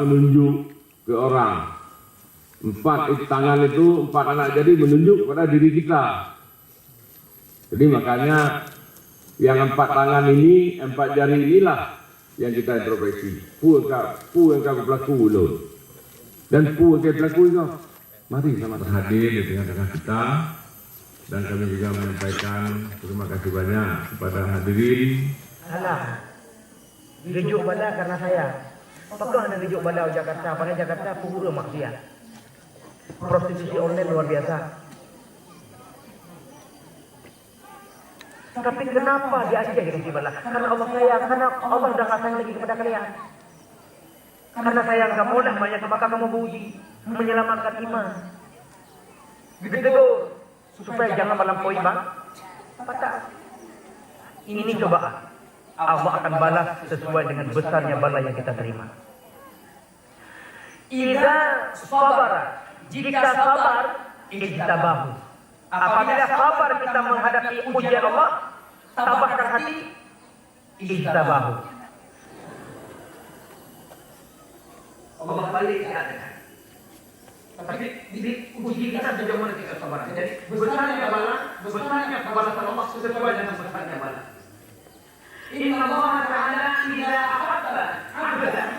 menunjuk ke orang. 4 tangan itu, 4 anak jadi menunjuk kepada diri kita. Jadi makanya yang 4 tangan ini, 4 jari inilah yang kita introspeksi. Pu engkau pelaku loh. Dan pu engkau pelaku itu. Mari sama hadir di tengah-tengah kita. Dan kami juga menyampaikan terima kasih banyak kepada hadirin. Alah, rujuk bala karena saya. Apakah anda rujuk bala Jakarta? Padahal Jakarta pura maksiat. Prostitusi online luar biasa. Tapi kenapa diajak rujuk bala? Karena Allah sayang, karena Allah sudah nggak sayang lagi kepada kalian. Karena sayang kamu dah banyak, maka kamu beruji menyelamatkan iman. Ditegur supaya jangan melampaui batas. Ini cobaan. Allah akan balas sesuai dengan besarnya bala yang kita terima. Idza sabara, jika sabar, ijtabahu. Apabila sabar kita menghadapi ujian Allah, tabahkan hati, ijtabahu. Allah balik keadaan. Tapi uji kita sejauh mana kita sabar. Jadi besarnya bala, besarnya kebalasan Allah sesuai dengan besarnya bala. Inna Allah Ta'ala idza ahabba 'abdan.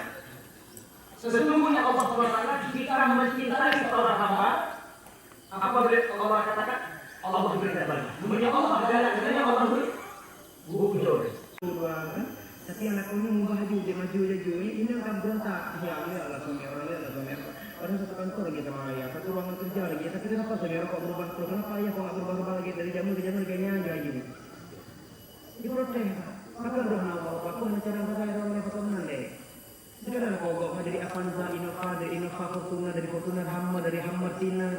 Sesungguhnya Allah SWT jika mencintai seorang hamba, apa Allah katakan? Allah beri balas. Sebenarnya Allah adalah Allah beri bujur. Tapi anak kamu maju, dia maju ini akan berontak. Ya Allah, suami orang satu kantor lagi sama ayah, satu ruangan kerja lagi. Tapi kenapa saudara kok berubah? Kenapa ayah kok nggak berubah lagi dari jamu ke jamu kayaknya gini? Diprotes. Maka udah nawal, aku mencari saya orang lepas deh. Sudah ada kogok dari Avanza, Innova, dari Innova Fortuna, dari Fortuna Hammer, dari Hammer Tina.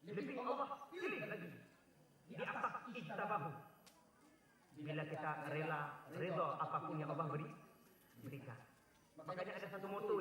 Ya, lebih Allah pilih lagi di atas ijtabahu. Bila kita rela apapun yang Allah berikan. Makanya ada satu moto